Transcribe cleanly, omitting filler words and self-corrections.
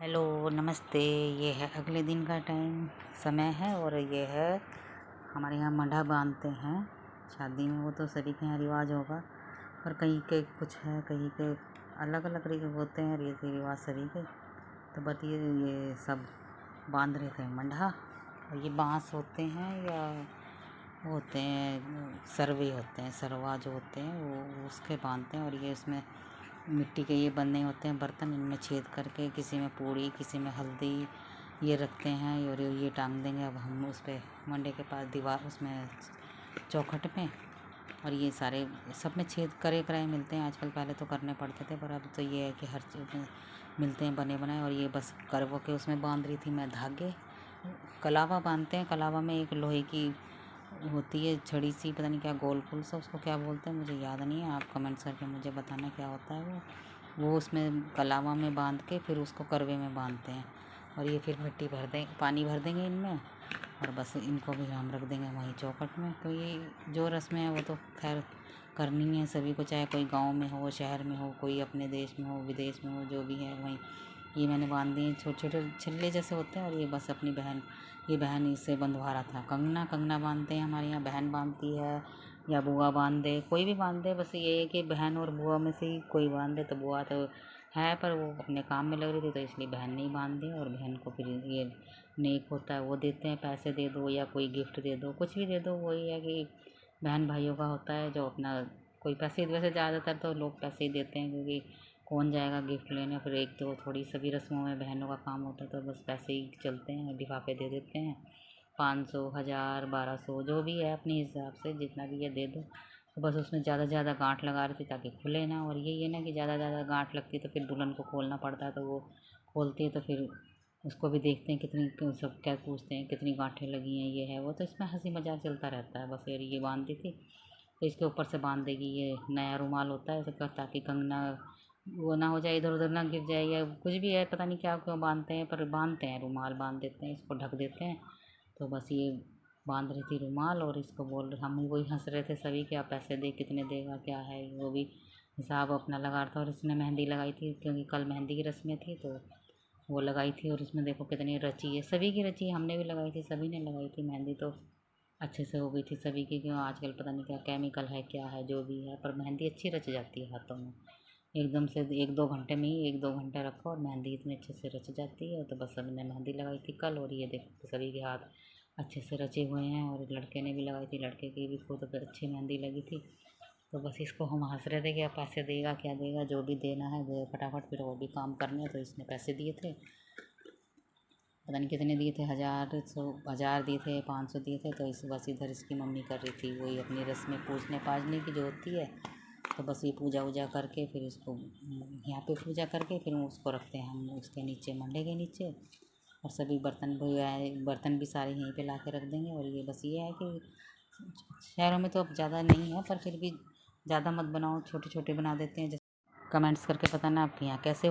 Hello नमस्ते। ये है अगले दिन का समय है और ये है हमारे यहाँ मंडा बांधते हैं शादी में। वो तो सभी के यहाँ रिवाज होगा पर कहीं के कुछ है, कहीं के अलग अलग होते हैं रीति रिवाज सभी के। तो बताइए, ये सब बांध रहे थे मंडा। और ये बांस होते हैं या वो होते हैं सरवे होते हैं, सरवा जो होते हैं वो उसके बांधते हैं। और ये उसमें मिट्टी के ये बने होते हैं बर्तन, इनमें छेद करके किसी में पूड़ी किसी में हल्दी ये रखते हैं और ये टांग देंगे। अब हम उस पर मंडे के पास दीवार उसमें चौखट में, और ये सारे सब में छेद करे कराए मिलते हैं आजकल। पहले तो करने पड़ते थे पर अब तो ये है कि हर चीज़ में मिलते हैं बने बनाए। और ये बस करवो के उसमें बांध रही थी मैं धागे। कलावा बांधते हैं, कलावा में एक लोहे की होती है छड़ी सी, पता नहीं क्या गोल गोल सा, उसको क्या बोलते हैं मुझे याद नहीं है। आप कमेंट्स करके मुझे बताना क्या होता है वो उसमें कलावा में बांध के फिर उसको करवे में बांधते हैं। और ये फिर मिट्टी भर देंगे, पानी भर देंगे इनमें, और बस इनको भी हम रख देंगे वहीं चौखट में। तो ये जो रस्में हैं वो तो खैर करनी है सभी को, चाहे कोई गांव में हो, शहर में हो, कोई अपने देश में हो, विदेश में हो, जो भी है वहीं। ये मैंने बांध दिए, छोटे छोटे छिल्ले जैसे होते हैं। और ये बस अपनी बहन, ये बहन इससे बंधवा रहा था। कंगना बांधते हैं हमारे यहाँ, बहन बांधती है या बुआ बांध दे, कोई भी बांध दे। बस ये है कि बहन और बुआ में से ही कोई बांध दे। तो बुआ तो है पर वो अपने काम में लग रही थी तो इसलिए बहन नहीं बांध दी। और बहन को फिर ये नेक होता है वो देते हैं, पैसे दे दो या कोई गिफ्ट दे दो, कुछ भी दे दो। वही है कि बहन भाइयों का होता है जो अपना कोई पैसे, वैसे ज़्यादातर तो लोग पैसे ही देते हैं क्योंकि कौन जाएगा गिफ्ट लेने। फिर एक तो थोड़ी सभी रस्मों में बहनों का काम होता है तो बस पैसे ही चलते हैं, लिफाफे दे देते हैं। 500 1000 1200 जो भी है अपने हिसाब से जितना भी है दे दो। तो बस उसमें ज़्यादा ज़्यादा गांठ लगा रही थी ताकि खुले ना। और यही है ना कि ज़्यादा गांठ लगती है तो फिर दुल्हन को खोलना पड़ता है। तो वो खोलती है तो फिर उसको भी देखते हैं कितनी, सब क्या पूछते हैं कितनी गांठें लगी हैं, ये है वो। तो इसमें हंसी मजाक चलता रहता है। बस यार ये बांधती थी तो इसके ऊपर से बांध देगी ये नया रुमाल होता है इसका, ताकि कंगना वो ना हो जाए, इधर उधर ना गिर जाए या कुछ भी है, पता नहीं क्या क्यों बांधते हैं पर बांधते हैं, रुमाल बांध देते हैं, इसको ढक देते हैं। तो बस ये बांध रही थी रुमाल और इसको बोल रहे, हम वही हंस रहे थे सभी, क्या पैसे दे, कितने देगा, क्या है। वो भी हिसाब अपना लगा रहा था। और इसने मेहंदी लगाई थी क्योंकि कल मेहंदी की रस्में थी तो वो लगाई थी। और इसमें देखो कितनी रची है, सभी की रची है, हमने भी लगाई थी, सभी ने लगाई थी मेहंदी। तो अच्छे से हो गई थी सभी की, क्यों आजकल पता नहीं क्या केमिकल है क्या है जो भी है, पर मेहंदी अच्छी रच जाती है हाथों में एकदम से। 1-2 घंटे में ही, 1-2 घंटे रखो और मेहंदी इतने अच्छे से रच जाती है। तो बस सबने मेहंदी लगाई थी कल और ये देखो सभी के हाथ अच्छे से रचे हुए हैं। और लड़के ने भी लगाई थी, लड़के की भी खुद अच्छी मेहंदी लगी थी। तो बस इसको हम हंस रहे थे कि अब पैसे देगा क्या देगा, जो भी देना है दे फटाफट, फिर वो भी काम करने। तो इसने पैसे दिए थे, पता नहीं कितने दिए थे, 1000 दिए थे, 500 दिए थे। तो इस बस इधर इसकी मम्मी कर रही थी वही अपनी रस्में पूछने पाछने की जो होती है। तो बस ये पूजा वूजा करके फिर इसको यहाँ पे पूजा करके फिर उसको रखते हैं हम उसके नीचे, मंडे के नीचे। और सभी बर्तन भी सारे यहीं पे ला के रख देंगे। और ये बस ये है कि शहरों में तो अब ज़्यादा नहीं है पर फिर भी ज़्यादा मत बनाओ, छोटे छोटे बना देते हैं। जैसे कमेंट्स करके बताना आपके यहाँ कैसे